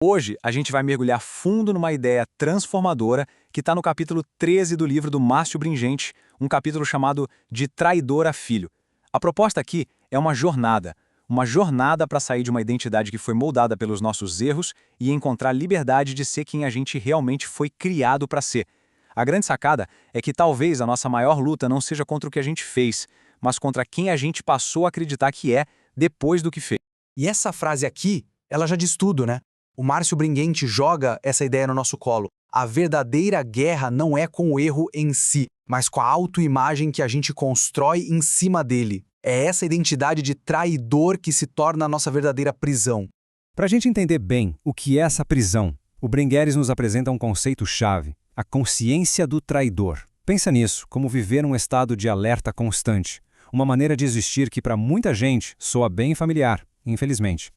Hoje, a gente vai mergulhar fundo numa ideia transformadora que está no capítulo 13 do livro do Márcio Bringente, um capítulo chamado De Traidor a Filho. A proposta aqui é uma jornada para sair de uma identidade que foi moldada pelos nossos erros e encontrar liberdade de ser quem a gente realmente foi criado para ser. A grande sacada é que talvez a nossa maior luta não seja contra o que a gente fez, mas contra quem a gente passou a acreditar que é depois do que fez. E essa frase aqui, ela já diz tudo, né? O Márcio Bringente joga essa ideia no nosso colo. A verdadeira guerra não é com o erro em si, mas com a autoimagem que a gente constrói em cima dele. É essa identidade de traidor que se torna a nossa verdadeira prisão. Para a gente entender bem o que é essa prisão, o Bringheres nos apresenta um conceito-chave, a consciência do traidor. Pensa nisso, como viver num estado de alerta constante, uma maneira de existir que para muita gente soa bem familiar, infelizmente.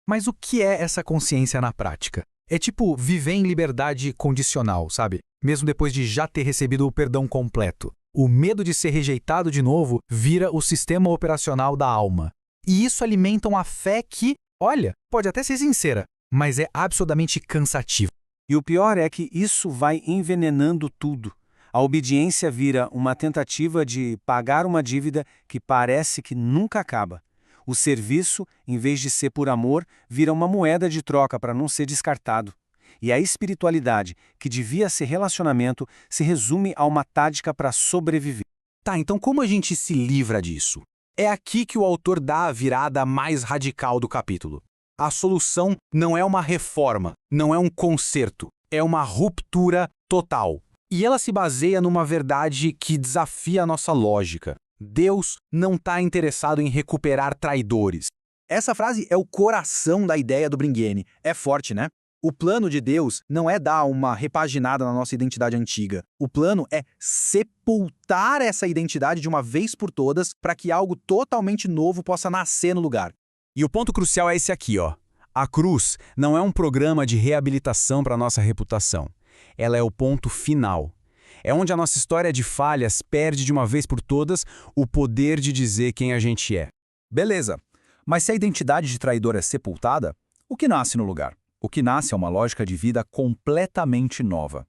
Mas o que é essa consciência na prática? É tipo viver em liberdade condicional, sabe? Mesmo depois de já ter recebido o perdão completo. O medo de ser rejeitado de novo vira o sistema operacional da alma. E isso alimenta uma fé que, olha, pode até ser sincera, mas é absolutamente cansativa. E o pior é que isso vai envenenando tudo. A obediência vira uma tentativa de pagar uma dívida que parece que nunca acaba. O serviço, em vez de ser por amor, vira uma moeda de troca para não ser descartado. E a espiritualidade, que devia ser relacionamento, se resume a uma tática para sobreviver. Tá, então como a gente se livra disso? É aqui que o autor dá a virada mais radical do capítulo. A solução não é uma reforma, não é um conserto, é uma ruptura total. E ela se baseia numa verdade que desafia a nossa lógica. Deus não está interessado em recuperar traidores. Essa frase é o coração da ideia do Bringhiene. É forte, né? O plano de Deus não é dar uma repaginada na nossa identidade antiga. O plano é sepultar essa identidade de uma vez por todas para que algo totalmente novo possa nascer no lugar. E o ponto crucial é esse aqui, ó. A cruz não é um programa de reabilitação para a nossa reputação. Ela é o ponto final. É onde a nossa história de falhas perde de uma vez por todas o poder de dizer quem a gente é. Beleza, mas se a identidade de traidor é sepultada, o que nasce no lugar? O que nasce é uma lógica de vida completamente nova.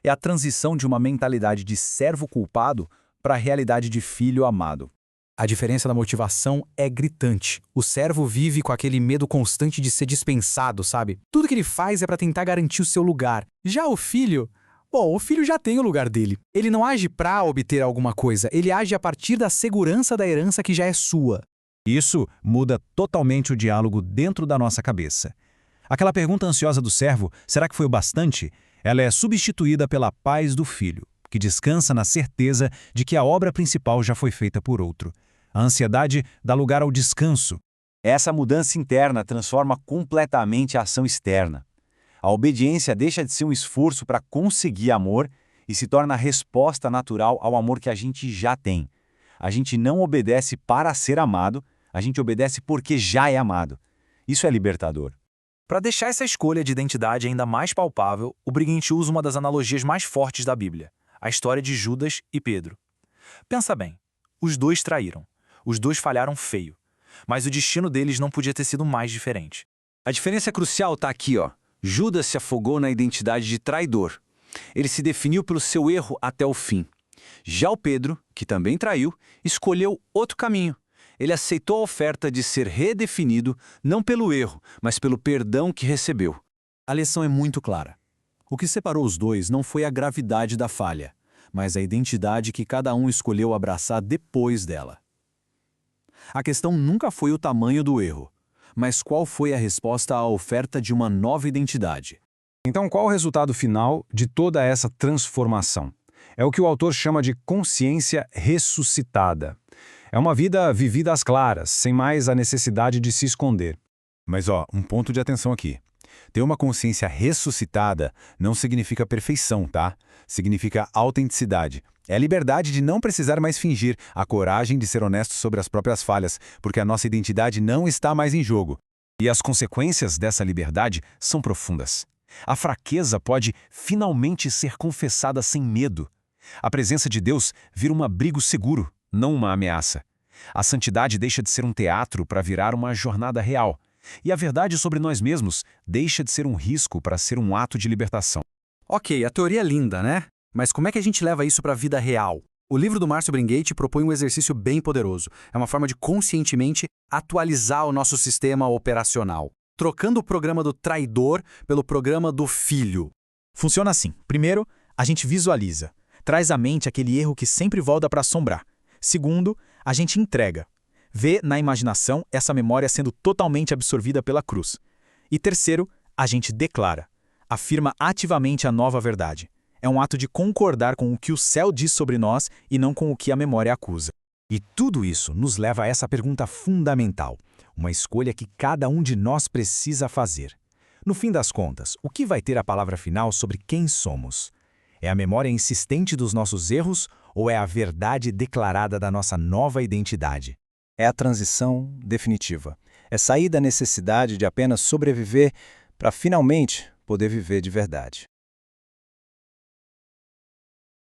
É a transição de uma mentalidade de servo culpado para a realidade de filho amado. A diferença da motivação é gritante. O servo vive com aquele medo constante de ser dispensado, sabe? Tudo que ele faz é para tentar garantir o seu lugar. Já o filho... Bom, o filho já tem o lugar dele. Ele não age para obter alguma coisa, ele age a partir da segurança da herança que já é sua. Isso muda totalmente o diálogo dentro da nossa cabeça. Aquela pergunta ansiosa do servo, será que foi o bastante? Ela é substituída pela paz do filho, que descansa na certeza de que a obra principal já foi feita por outro. A ansiedade dá lugar ao descanso. Essa mudança interna transforma completamente a ação externa. A obediência deixa de ser um esforço para conseguir amor e se torna a resposta natural ao amor que a gente já tem. A gente não obedece para ser amado, a gente obedece porque já é amado. Isso é libertador. Para deixar essa escolha de identidade ainda mais palpável, o Bringhiente usa uma das analogias mais fortes da Bíblia, a história de Judas e Pedro. Pensa bem, os dois traíram, os dois falharam feio, mas o destino deles não podia ter sido mais diferente. A diferença crucial está aqui, ó. Judas se afogou na identidade de traidor. Ele se definiu pelo seu erro até o fim. Já o Pedro, que também traiu, escolheu outro caminho. Ele aceitou a oferta de ser redefinido não pelo erro, mas pelo perdão que recebeu. A lição é muito clara. O que separou os dois não foi a gravidade da falha, mas a identidade que cada um escolheu abraçar depois dela. A questão nunca foi o tamanho do erro, mas qual foi a resposta à oferta de uma nova identidade. Então, qual o resultado final de toda essa transformação? É o que o autor chama de consciência ressuscitada. É uma vida vivida às claras, sem mais a necessidade de se esconder. Mas um ponto de atenção aqui. Ter uma consciência ressuscitada não significa perfeição, tá? Significa autenticidade. É a liberdade de não precisar mais fingir, a coragem de ser honesto sobre as próprias falhas, porque a nossa identidade não está mais em jogo. E as consequências dessa liberdade são profundas. A fraqueza pode finalmente ser confessada sem medo. A presença de Deus vira um abrigo seguro, não uma ameaça. A santidade deixa de ser um teatro para virar uma jornada real. E a verdade sobre nós mesmos deixa de ser um risco para ser um ato de libertação. Ok, a teoria é linda, né? Mas como é que a gente leva isso para a vida real? O livro do Márcio Bringate propõe um exercício bem poderoso. É uma forma de conscientemente atualizar o nosso sistema operacional, trocando o programa do traidor pelo programa do filho. Funciona assim. Primeiro, a gente visualiza. Traz à mente aquele erro que sempre volta para assombrar. Segundo, a gente entrega. Vê na imaginação essa memória sendo totalmente absorvida pela cruz. E terceiro, a gente declara. Afirma ativamente a nova verdade. É um ato de concordar com o que o céu diz sobre nós e não com o que a memória acusa. E tudo isso nos leva a essa pergunta fundamental, uma escolha que cada um de nós precisa fazer. No fim das contas, o que vai ter a palavra final sobre quem somos? É a memória insistente dos nossos erros ou é a verdade declarada da nossa nova identidade? É a transição definitiva. É sair da necessidade de apenas sobreviver para finalmente poder viver de verdade.